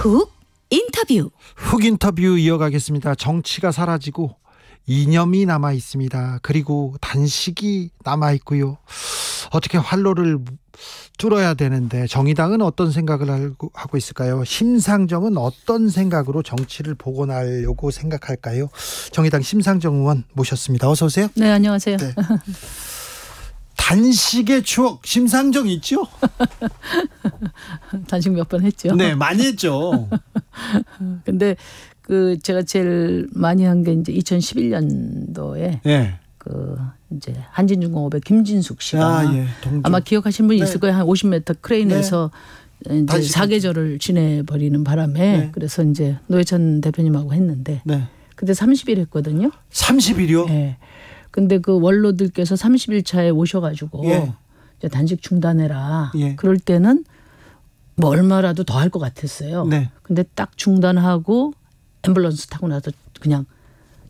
훅 인터뷰. 훅 인터뷰 이어가겠습니다. 정치가 사라지고 이념이 남아 있습니다. 그리고 단식이 남아 있고요. 어떻게 활로를 뚫어야 되는데 정의당은 어떤 생각을 하고 있을까요? 심상정은 어떤 생각으로 정치를 복원하려고 생각할까요? 정의당 심상정 의원 모셨습니다. 어서 오세요. 네, 안녕하세요. 네. 단식의 추억, 심상정 있죠? 단식 몇 번 했죠. 네, 많이 했죠. 근데 제가 제일 많이 한 게 이제 2011년도에 네. 이제 한진중공업의 김진숙 씨가 아마 기억하시는 분이 있을 거예요. 한 50m 크레인에서 이제 사계절을 지내버리는 바람에 그래서 이제 노회찬 대표님하고 했는데 그때 30일 했거든요. 30일이요? 네. 근데 그 원로들께서 30일 차에 오셔가지고 이제 단식 중단해라. 그럴 때는 뭐 얼마라도 더 할 것 같았어요. 근데 딱 중단하고 앰뷸런스 타고 나서 그냥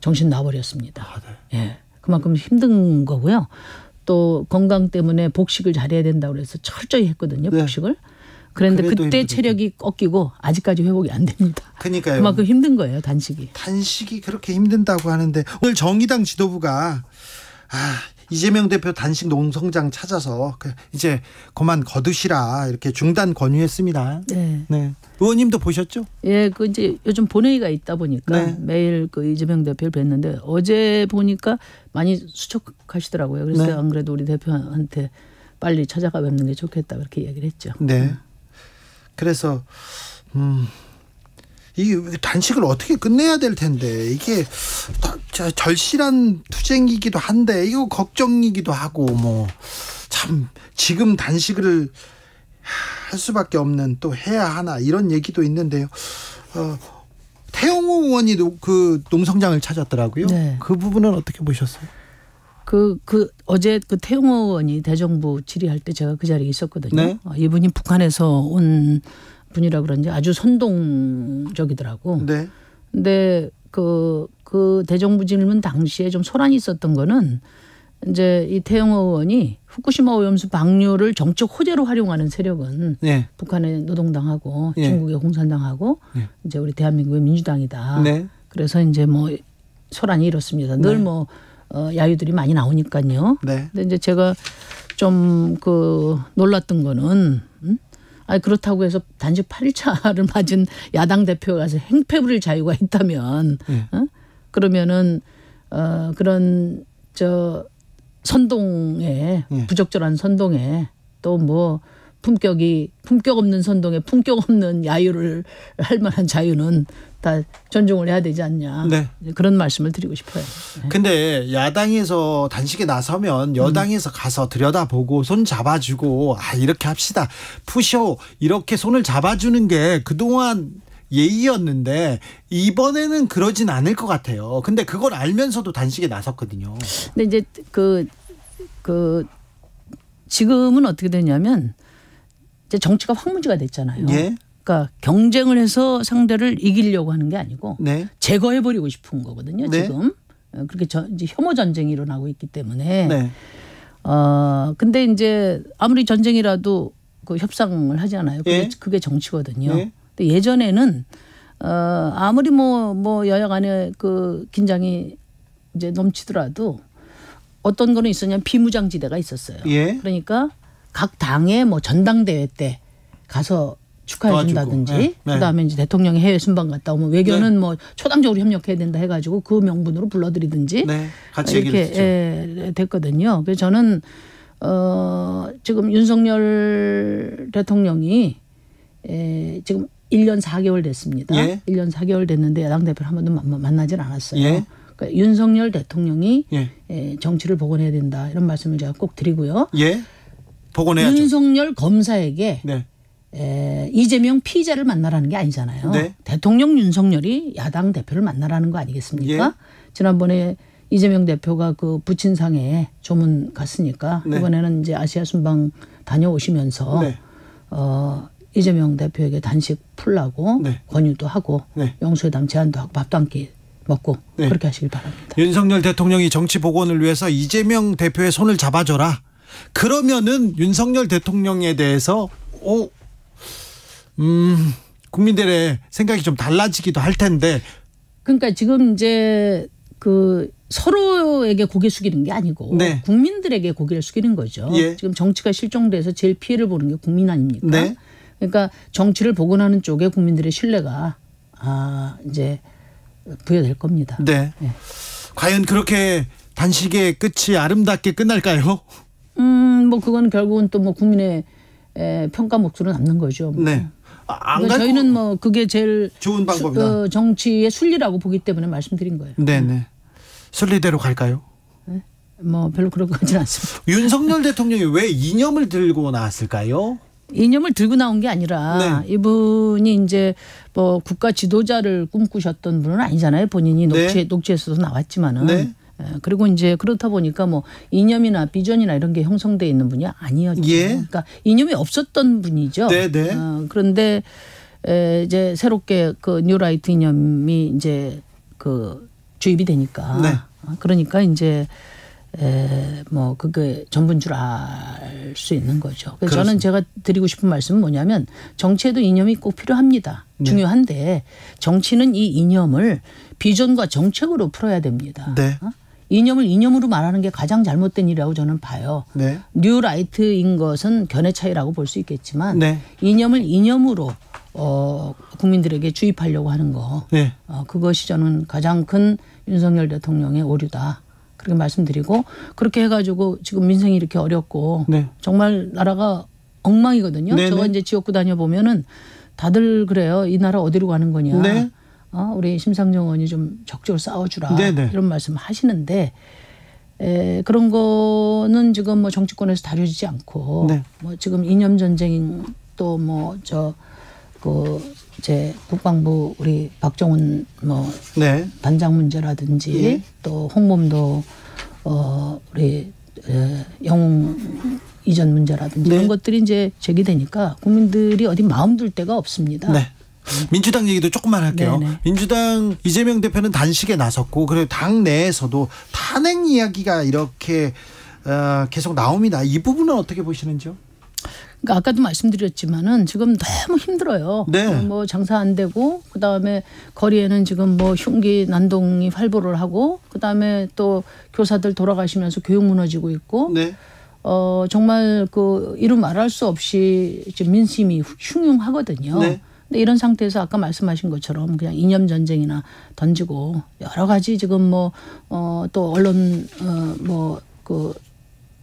정신 나버렸습니다. 예, 그만큼 힘든 거고요. 또 건강 때문에 복식을 잘해야 된다고 그래서 철저히 했거든요. 복식을. 그런데 그때 힘들겠죠. 체력이 꺾이고 아직까지 회복이 안 됩니다. 그러니까요. 그만큼 힘든 거예요, 단식이. 단식이 그렇게 힘든다고 하는데 오늘 정의당 지도부가 이재명 대표 단식 농성장 찾아서 이제 그만 거두시라 이렇게 중단 권유했습니다. 네. 의원님도 보셨죠? 예, 이제 요즘 본회의가 있다 보니까 매일 이재명 대표를 뵀는데 어제 보니까 많이 수척하시더라고요. 그래서 안 그래도 우리 대표한테 빨리 찾아가 뵙는 게 좋겠다 그렇게 얘기를 했죠. 네. 그래서 이 단식을 어떻게 끝내야 될 텐데 이게 절실한 투쟁이기도 한데 이거 걱정이기도 하고 뭐 참 지금 단식을 할 수밖에 없는 또 해야 하나 이런 얘기도 있는데요. 태영호 의원이 그 농성장을 찾았더라고요. 그 부분은 어떻게 보셨어요? 어제 태영호 의원이 대정부 질의할 때 제가 그 자리에 있었거든요. 이분이 북한에서 온 분이라 그런지 아주 선동적이더라고. 근데 그 대정부 질문 당시에 좀 소란이 있었던 거는 이제 이 태영호 의원이 후쿠시마 오염수 방류를 정적 호재로 활용하는 세력은 북한의 노동당하고 중국의 공산당하고 이제 우리 대한민국의 민주당이다. 그래서 이제 뭐 소란이 이렇습니다. 늘 뭐 야유들이 많이 나오니까요. 근데 이제 제가 좀 놀랐던 거는 그렇다고 해서 단식 8일차를 맞은 야당 대표가 가서 행패 부릴 자유가 있다면 그러면은 그런 선동에 부적절한 선동에 또 뭐 품격 없는 선동에 품격 없는 야유를 할 만한 자유는 다 존중을 해야 되지 않냐. 그런 말씀을 드리고 싶어요. 근데 야당에서 단식에 나서면 여당에서 가서 들여다보고 손 잡아주고 이렇게 합시다. 푸쇼 이렇게 손을 잡아주는 게 그동안 예의였는데 이번에는 그러진 않을 것 같아요. 근데 그걸 알면서도 단식에 나섰거든요. 근데 이제 지금은 어떻게 되냐면 이제 정치가 황무지가 됐잖아요. 그러니까 경쟁을 해서 상대를 이기려고 하는 게 아니고 제거해버리고 싶은 거거든요. 지금 그렇게 이제 혐오 전쟁이 일어나고 있기 때문에. 근데 이제 아무리 전쟁이라도 협상을 하잖아요. 그게 정치거든요. 근데 예전에는 아무리 뭐 여야 간에 긴장이 이제 넘치더라도 어떤 거는 있었냐면 비무장지대가 있었어요. 그러니까 각 당의 뭐 전당대회 때 가서 축하해 준다든지 그다음에 이제 대통령이 해외 순방 갔다 오면 외교는 뭐 초당적으로 협력해야 된다 해가지고 그 명분으로 불러들이든지 같이 이렇게 됐거든요. 그래서 저는 지금 윤석열 대통령이 지금 1년 4개월 됐습니다. 1년 4개월 됐는데 야당 대표를 한 번도 만나질 않았어요. 그러니까 윤석열 대통령이 정치를 복원해야 된다 이런 말씀을 제가 꼭 드리고요. 복원해야죠. 윤석열 검사에게 이재명 피의자를 만나라는 게 아니잖아요. 대통령 윤석열이 야당 대표를 만나라는 거 아니겠습니까? 지난번에 이재명 대표가 부친상에 조문 갔으니까 이번에는 이제 아시아 순방 다녀오시면서 이재명 대표에게 단식 풀라고 권유도 하고 영수회담 제안도 하고 밥도 함께 먹고 그렇게 하시길 바랍니다. 윤석열 대통령이 정치 복원을 위해서 이재명 대표의 손을 잡아줘라. 그러면은 윤석열 대통령에 대해서 국민들의 생각이 좀 달라지기도 할 텐데. 그러니까 지금 이제 그 서로에게 고개 숙이는 게 아니고 네. 국민들에게 고개를 숙이는 거죠. 예. 지금 정치가 실종돼서 제일 피해를 보는 게 국민 아닙니까? 네. 그러니까 정치를 복원하는 쪽에 국민들의 신뢰가 이제 부여될 겁니다. 네. 네. 과연 그렇게 단식의 끝이 아름답게 끝날까요? 뭐 그건 결국은 또 뭐 국민의 평가 몫으로 남는 거죠. 네. 그러니까 저희는 뭐 그게 제일 좋은 방법이다. 정치의 순리라고 보기 때문에 말씀드린 거예요. 네네. 순리대로 갈까요? 네? 뭐 별로 그럴 것 같지는 않습니다. 윤석열 대통령이 왜 이념을 들고 나왔을까요? 이념을 들고 나온 게 아니라 네. 이분이 이제 뭐 국가 지도자를 꿈꾸셨던 분은 아니잖아요. 본인이 녹취에서도 나왔지만은. 네. 그리고 이제 그렇다 보니까 뭐 이념이나 비전이나 이런 게 형성되어 있는 분이 아니었죠. 예. 그러니까 이념이 없었던 분이죠. 네네. 그런데 이제 새롭게 그 뉴라이트 이념이 이제 그 주입이 되니까. 네. 그러니까 이제 뭐 그게 전부인 줄 알 수 있는 거죠. 그래서 저는 제가 드리고 싶은 말씀은 뭐냐면 정치에도 이념이 꼭 필요합니다. 네. 중요한데 정치는 이 이념을 비전과 정책으로 풀어야 됩니다. 네. 이념을 이념으로 말하는 게 가장 잘못된 일이라고 저는 봐요. 네. 뉴라이트인 것은 견해 차이라고 볼 수 있겠지만 네. 이념을 이념으로 국민들에게 주입하려고 하는 거 네. 그것이 저는 가장 큰 윤석열 대통령의 오류다. 그렇게 말씀드리고 그렇게 해가지고 지금 민생이 이렇게 어렵고 네. 정말 나라가 엉망이거든요. 네네. 저가 이제 지역구 다녀보면은 다들 그래요. 이 나라 어디로 가는 거냐. 네. 우리 심상정 의원이 좀 적극적으로 싸워주라. 네네. 이런 말씀 하시는데 그런 거는 지금 뭐 정치권에서 다뤄지지 않고 네. 뭐 지금 이념 전쟁인 또 뭐 제 국방부 우리 박정훈 뭐 네. 단장 문제라든지 예. 또 홍범도 우리 영웅 이전 문제라든지 네. 이런 것들이 이제 제기되니까 국민들이 어디 마음 둘 데가 없습니다. 네. 민주당 얘기도 조금만 할게요. 네네. 민주당 이재명 대표는 단식에 나섰고 그리고 당 내에서도 탄핵 이야기가 이렇게 계속 나옵니다. 이 부분은 어떻게 보시는지요? 그러니까 아까도 말씀드렸지만은 지금 너무 힘들어요. 네. 뭐 장사 안 되고 그다음에 거리에는 지금 뭐 흉기 난동이 활보를 하고 그다음에 또 교사들 돌아가시면서 교육 무너지고 있고 네. 정말 그 이루 말할 수 없이 지금 민심이 흉흉하거든요. 네. 근데 이런 상태에서 아까 말씀하신 것처럼 그냥 이념 전쟁이나 던지고 여러 가지 지금 뭐 또 언론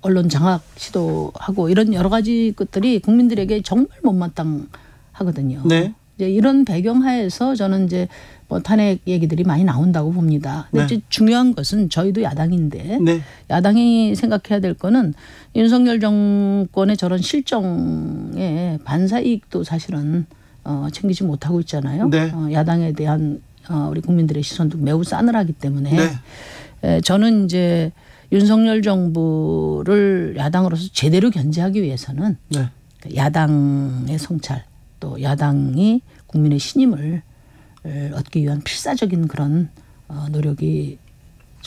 언론 장악 시도하고 이런 여러 가지 것들이 국민들에게 정말 못마땅하거든요. 네. 이제 이런 배경하에서 저는 이제 뭐 탄핵 얘기들이 많이 나온다고 봅니다. 근데 네. 이제 중요한 것은 저희도 야당인데 네. 야당이 생각해야 될 거는 윤석열 정권의 저런 실정에 반사이익도 사실은 챙기지 못하고 있잖아요. 네. 야당에 대한 우리 국민들의 시선도 매우 싸늘하기 때문에 네. 저는 이제 윤석열 정부를 야당으로서 제대로 견제하기 위해서는 네. 야당의 성찰 또 야당이 국민의 신임을 얻기 위한 필사적인 그런 노력이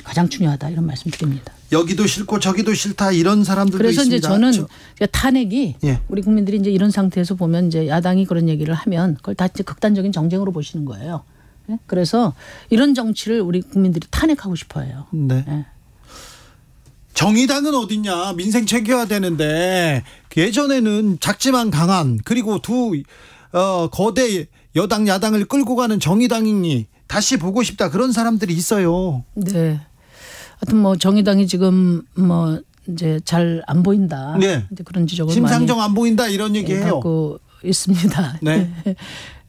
가장 중요하다 이런 말씀드립니다. 여기도 싫고 저기도 싫다 이런 사람들도 그래서 있습니다. 그래서 이제 저는 탄핵이 예. 우리 국민들이 이제 이런 상태에서 보면 이제 야당이 그런 얘기를 하면 그걸 다 이제 극단적인 정쟁으로 보시는 거예요. 예? 그래서 이런 정치를 우리 국민들이 탄핵하고 싶어해요. 네. 예. 정의당은 어딨냐. 민생 챙겨야 되는데 예전에는 작지만 강한 그리고 두 거대 여당 야당을 끌고 가는 정의당이니 다시 보고 싶다 그런 사람들이 있어요. 네. 하여튼 뭐 정의당이 지금 뭐 이제 잘 안 보인다. 네. 이제 그런 지적을 심상정 안 보인다 이런 얘기해요. 하고 있습니다. 네.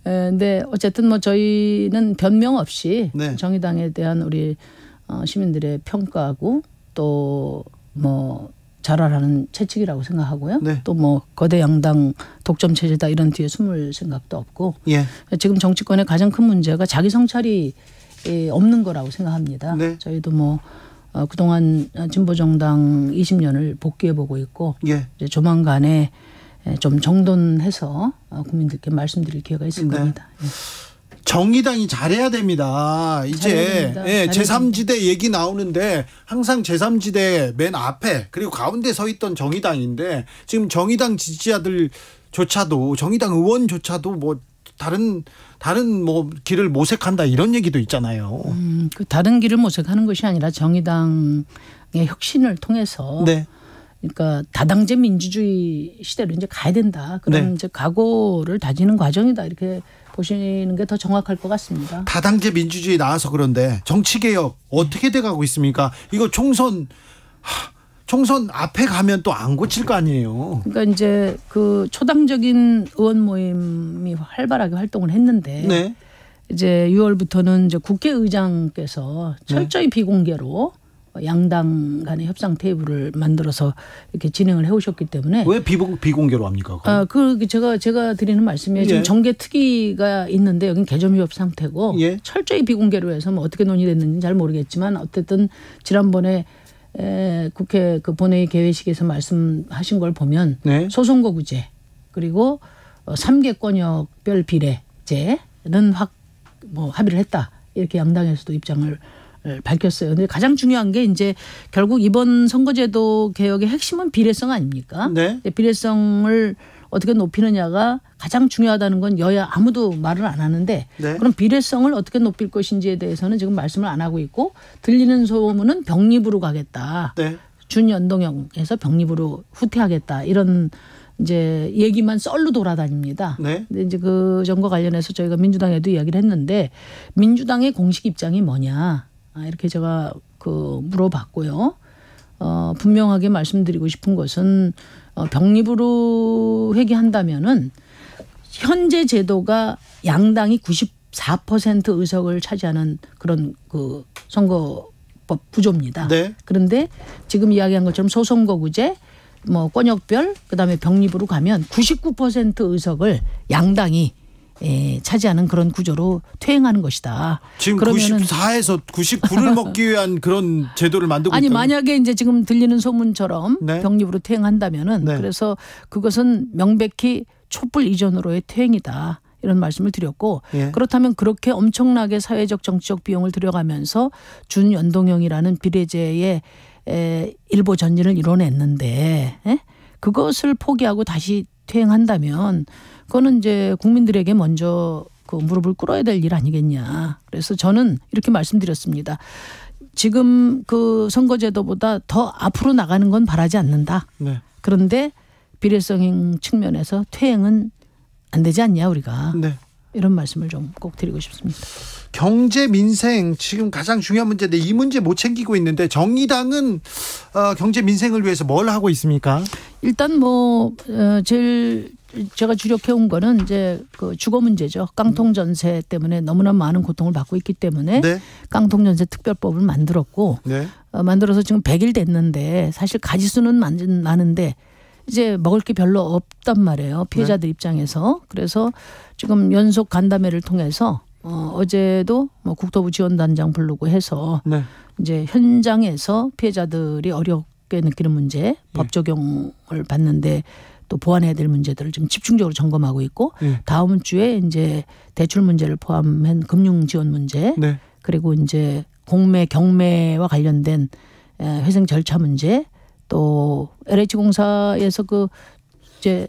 근데 어쨌든 뭐 저희는 변명 없이 네. 정의당에 대한 우리 시민들의 평가하고 또 뭐 잘하라는 채찍이라고 생각하고요. 네. 또 뭐 거대 양당 독점 체제다 이런 뒤에 숨을 생각도 없고 예. 지금 정치권의 가장 큰 문제가 자기 성찰이 없는 거라고 생각합니다. 네. 저희도 뭐 그동안 진보정당 20년을 복귀해 보고 있고 예. 이제 조만간에 좀 정돈해서 국민들께 말씀드릴 기회가 있을 네. 겁니다. 예. 정의당이 잘해야 됩니다. 이제 예, 제3지대 얘기 나오는데 항상 제3지대 맨 앞에 그리고 가운데 서 있던 정의당인데 지금 정의당 지지자들조차도 정의당 의원조차도 뭐 다른 뭐 길을 모색한다 이런 얘기도 있잖아요. 그 다른 길을 모색하는 것이 아니라 정의당의 혁신을 통해서 네. 그러니까 다당제 민주주의 시대로 이제 가야 된다. 그런 네. 이제 각오를 다지는 과정이다. 이렇게 보시는 게 더 정확할 것 같습니다. 다당제 민주주의 나와서 그런데 정치개혁 어떻게 돼가고 있습니까? 이거 총선 앞에 가면 또 안 고칠 거 아니에요. 그러니까 이제 그 초당적인 의원 모임이 활발하게 활동을 했는데 네. 이제 6월부터는 이제 국회의장께서 철저히 비공개로 양당 간의 협상 테이블을 만들어서 이렇게 진행을 해오셨기 때문에 왜 비공개로 합니까? 제가 드리는 말씀이 지금 정개특위가 있는데 여긴 개점위협 상태고 철저히 비공개로 해서 뭐 어떻게 논의됐는지 잘 모르겠지만 어쨌든 지난번에 국회 그 본회의 개회식에서 말씀하신 걸 보면 소선거구제 그리고 3개 권역별 비례제는 합의를 했다 이렇게 양당에서도 입장을 밝혔어요. 근데 가장 중요한 게 이제 결국 이번 선거제도 개혁의 핵심은 비례성 아닙니까? 네. 비례성을 어떻게 높이느냐가 가장 중요하다는 건 여야 아무도 말을 안 하는데 그럼 비례성을 어떻게 높일 것인지에 대해서는 지금 말씀을 안 하고 있고 들리는 소문은 병립으로 가겠다. 준연동형에서 병립으로 후퇴하겠다. 이런 이제 얘기만 썰로 돌아다닙니다. 근데 이제 그 점과 관련해서 저희가 민주당에도 이야기를 했는데 민주당의 공식 입장이 뭐냐. 이렇게 제가 물어봤고요. 분명하게 말씀드리고 싶은 것은 병립으로 회귀한다면은 현재 제도가 양당이 94% 의석을 차지하는 그런 그 선거법 구조입니다. 그런데 지금 이야기한 것처럼 소선거구제, 뭐 권역별, 그다음에 병립으로 가면 99% 의석을 양당이 차지하는 그런 구조로 퇴행하는 것이다. 지금 94에서 99를 먹기 위한 그런 제도를 만들고 아니 만약에 이제 지금 들리는 소문처럼 병립으로 퇴행한다면은 그래서 그것은 명백히 촛불 이전으로의 퇴행이다. 이런 말씀을 드렸고 그렇다면 그렇게 엄청나게 사회적 정치적 비용을 들여가면서 준연동형이라는 비례제의 일보 전진을 이뤄냈는데 그것을 포기하고 다시 퇴행한다면 그거는 이제 국민들에게 먼저 그 무릎을 꿇어야 될 일 아니겠냐. 그래서 저는 이렇게 말씀드렸습니다. 지금 그 선거제도보다 더 앞으로 나가는 건 바라지 않는다. 그런데 비례성 측면에서 퇴행은 안 되지 않냐 우리가. 이런 말씀을 좀 꼭 드리고 싶습니다. 경제 민생 지금 가장 중요한 문제인데 이 문제 못 챙기고 있는데 정의당은 경제 민생을 위해서 뭘 하고 있습니까? 일단 제일 제가 주력해온 거는 이제 그 주거 문제죠. 깡통 전세 때문에 너무나 많은 고통을 받고 있기 때문에 깡통 전세 특별법을 만들었고 만들어서 지금 100일 됐는데 사실 가지수는 많은데 이제 먹을 게 별로 없단 말이에요. 피해자들 입장에서. 그래서 지금 연속 간담회를 통해서 어제도 뭐 국토부 지원단장 부르고 해서 이제 현장에서 피해자들이 어렵게 느끼는 문제, 법 적용을 받는데 또 보완해야 될 문제들을 좀 집중적으로 점검하고 있고 다음 주에 이제 대출 문제를 포함한 금융 지원 문제 그리고 이제 공매 경매와 관련된 회생 절차 문제 또 LH공사에서 이제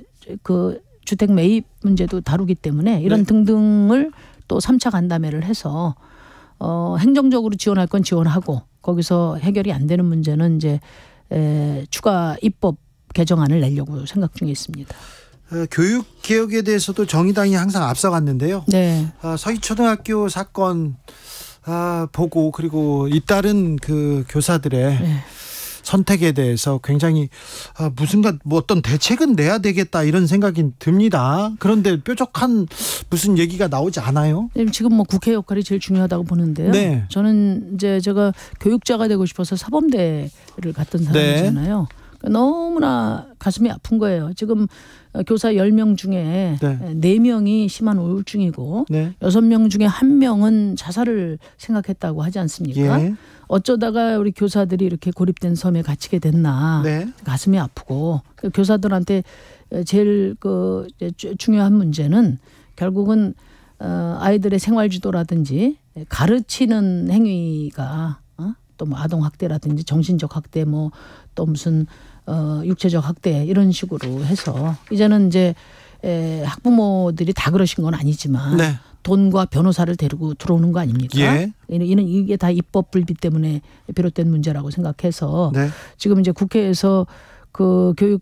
주택 매입 문제도 다루기 때문에 이런 등등을 또 3차 간담회를 해서 행정적으로 지원할 건 지원하고 거기서 해결이 안 되는 문제는 이제 추가 입법 개정안을 내려고 생각 중에 있습니다. 교육 개혁에 대해서도 정의당이 항상 앞서갔는데요. 서희초등학교 사건 보고 그리고 잇따른 그 교사들의 선택에 대해서 굉장히 어떤 대책은 내야 되겠다 이런 생각이 듭니다. 그런데 뾰족한 무슨 얘기가 나오지 않아요? 지금 뭐 국회 역할이 제일 중요하다고 보는데요. 저는 이제 제가 교육자가 되고 싶어서 사범대를 갔던 사람이잖아요. 너무나 가슴이 아픈 거예요. 지금 교사 10명 중에 4명이 심한 우울증이고 6명 중에 1명은 자살을 생각했다고 하지 않습니까? 어쩌다가 우리 교사들이 이렇게 고립된 섬에 갇히게 됐나 가슴이 아프고 교사들한테 제일 중요한 문제는 결국은 아이들의 생활지도라든지 가르치는 행위가 또 뭐 아동학대라든지 정신적 학대 또 무슨 육체적 학대 이런 식으로 해서 이제는 이제 학부모들이 다 그러신 건 아니지만 네. 돈과 변호사를 데리고 들어오는 거 아닙니까? 예. 이게 다 입법 불비 때문에 비롯된 문제라고 생각해서 네. 지금 이제 국회에서 그 교육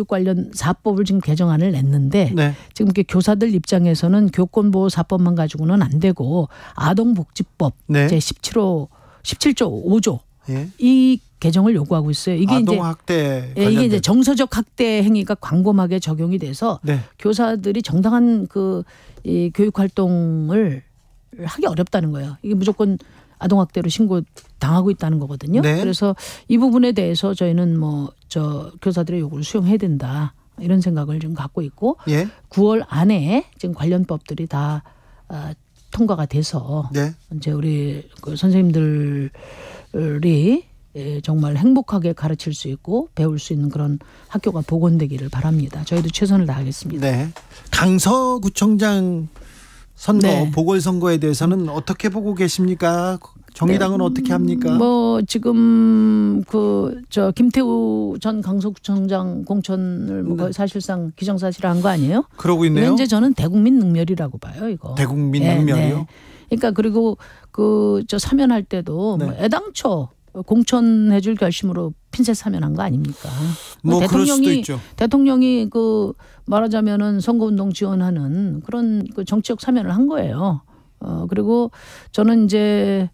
관련 사법을 지금 개정안을 냈는데 네. 지금 이렇게 교사들 입장에서는 교권보호사법만 가지고는 안 되고 아동복지법 네. 제 17조 5조 예. 이 개정을 요구하고 있어요. 이게 아동 학대 이게 이제 정서적 학대 행위가 광범하게 적용이 돼서 네. 교사들이 정당한 이 교육 활동을 하기 어렵다는 거예요. 이게 무조건 아동학대로 신고 당하고 있다는 거거든요. 네. 그래서 이 부분에 대해서 저희는 교사들의 요구를 수용해야 된다 이런 생각을 좀 갖고 있고 예. 9월 안에 지금 관련 법들이 다 통과가 돼서 네. 이제 우리 선생님들이 정말 행복하게 가르칠 수 있고 배울 수 있는 그런 학교가 복원되기를 바랍니다. 저희도 최선을 다하겠습니다. 네. 강서구청장 선거 네. 보궐선거에 대해서는 어떻게 보고 계십니까? 정의당은 네. 어떻게 합니까? 지금 김태우 전 강서구청장 공천을 거의 사실상 기정사실한 거 아니에요? 그러고 있네요. 현재 저는 대국민 능멸이라고 봐요, 이거. 대국민 능멸이요? 네. 그러니까 그리고 사면할 때도 네. 애당초 공천해줄 결심으로 핀셋 사면한 거 아닙니까? 그럴 수도 있죠. 대통령이 말하자면은 선거운동 지원하는 그런 정치적 사면을 한 거예요. 그리고 저는 이제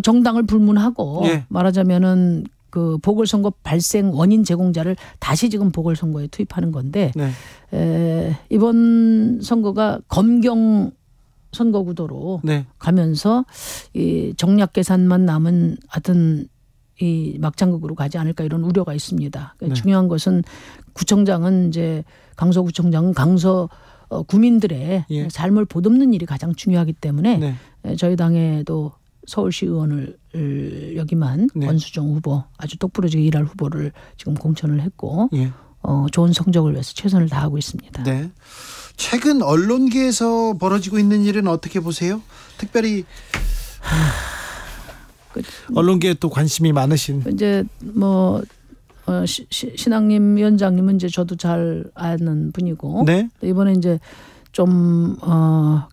정당을 불문하고 예. 말하자면은 보궐선거 발생 원인 제공자를 다시 지금 보궐선거에 투입하는 건데 네. 이번 선거가 검경 선거구도로 네. 가면서 이 정략 계산만 남은 하여튼 이 막장극으로 가지 않을까 이런 우려가 있습니다. 네. 중요한 것은 구청장은 이제 강서구청장은 강서 구민들의 예. 삶을 보듬는 일이 가장 중요하기 때문에 네. 저희 당에도 서울시 의원을 역임한 네. 권수정 후보 아주 똑부러지게 일할 후보를 지금 공천을 했고 예. 좋은 성적을 위해서 최선을 다하고 있습니다. 네. 최근 언론계에서 벌어지고 있는 일은 어떻게 보세요? 특별히 언론계에 또 관심이 많으신. 이제 신앙님 위원장님은 이제 저도 잘 아는 분이고 네. 이번에 이제 좀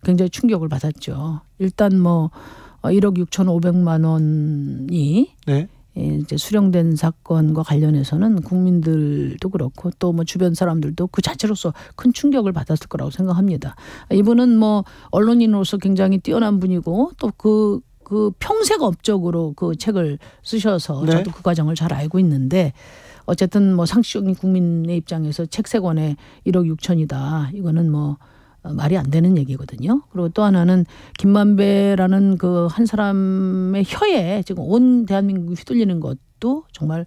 굉장히 충격을 받았죠. 일단 1억 6,500만 원이 네. 이제 수령된 사건과 관련해서는 국민들도 그렇고 또 주변 사람들도 그 자체로서 큰 충격을 받았을 거라고 생각합니다. 이분은 언론인으로서 굉장히 뛰어난 분이고 또 그 평생 업적으로 그 책을 쓰셔서 네. 저도 그 과정을 잘 알고 있는데 어쨌든 상식적인 국민의 입장에서 책 3권에 1억 6천이다. 이거는 말이 안 되는 얘기거든요. 그리고 또 하나는 김만배라는 한 사람의 혀에 지금 온 대한민국이 휘둘리는 것도 정말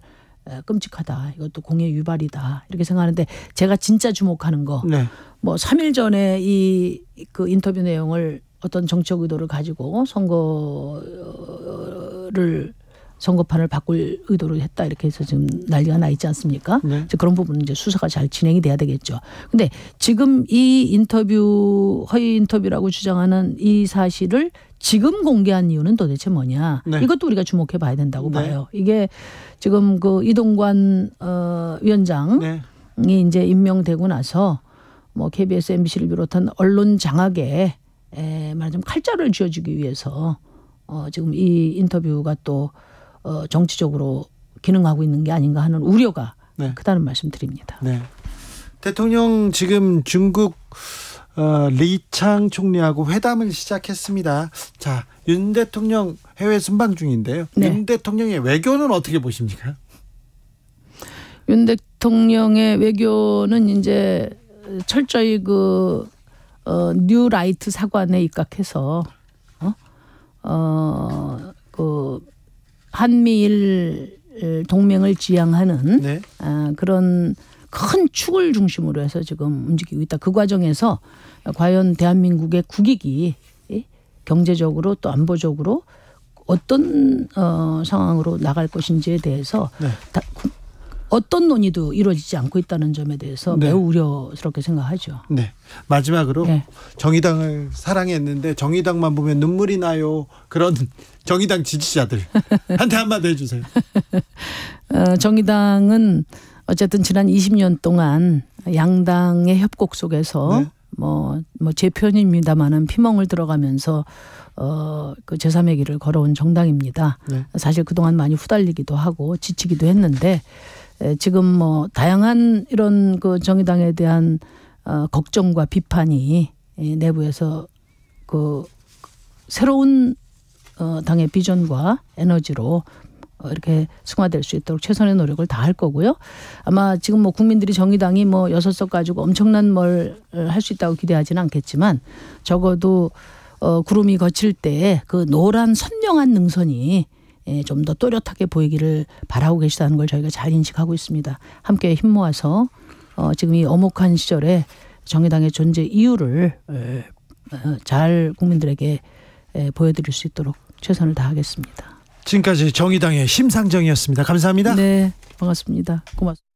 끔찍하다. 이것도 공의 유발이다. 이렇게 생각하는데 제가 진짜 주목하는 거. 네. 3일 전에 그 인터뷰 내용을 어떤 정치적 의도를 가지고 선거판을 바꿀 의도를 했다 이렇게 해서 지금 난리가 나 있지 않습니까? 네. 그런 부분은 이제 수사가 잘 진행이 돼야 되겠죠. 근데 지금 이 허위 인터뷰라고 주장하는 이 사실을 지금 공개한 이유는 도대체 뭐냐? 네. 이것도 우리가 주목해 봐야 된다고 네. 봐요. 이게 지금 이동관 위원장이 네. 이제 임명되고 나서 KBS, MBC를 비롯한 언론 장악에 말하자면 칼자루를 쥐어주기 위해서 지금 이 인터뷰가 또 정치적으로 기능하고 있는 게 아닌가 하는 우려가 네. 크다는 말씀 드립니다. 네. 대통령 지금 중국 리창 총리하고 회담을 시작했습니다. 자, 윤 대통령 해외 순방 중인데요. 네. 윤 대통령의 외교는 어떻게 보십니까? 윤 대통령의 외교는 이제 철저히 뉴라이트 사관에 입각해서 한미일 동맹을 지향하는 네. 그런 큰 축을 중심으로 해서 지금 움직이고 있다. 그 과정에서 과연 대한민국의 국익이 경제적으로 또 안보적으로 어떤 상황으로 나갈 것인지에 대해서 네. 어떤 논의도 이루어지지 않고 있다는 점에 대해서 네. 매우 우려스럽게 생각하죠. 네. 마지막으로 네. 정의당을 사랑했는데 정의당만 보면 눈물이 나요. 그런 정의당 지지자들 한테 한마디 해주세요. 정의당은 어쨌든 지난 20년 동안 양당의 협곡 속에서 네. 제 표현입니다만은 피멍을 들어가면서 그 제3의 길을 걸어온 정당입니다. 네. 사실 그동안 많이 후달리기도 하고 지치기도 했는데 지금 다양한 이런 그 정의당에 대한 걱정과 비판이 내부에서 그 새로운 당의 비전과 에너지로 이렇게 승화될 수 있도록 최선의 노력을 다할 거고요. 아마 지금 국민들이 정의당이 6석 가지고 엄청난 뭘 할 수 있다고 기대하지는 않겠지만 적어도 구름이 거칠 때 그 노란 선명한 능선이 좀 더 또렷하게 보이기를 바라고 계시다는 걸 저희가 잘 인식하고 있습니다. 함께 힘 모아서 지금 이 엄혹한 시절에 정의당의 존재 이유를 잘 국민들에게 보여드릴 수 있도록 최선을 다하겠습니다. 지금까지 정의당의 심상정이었습니다. 감사합니다. 네, 반갑습니다. 고맙습니다.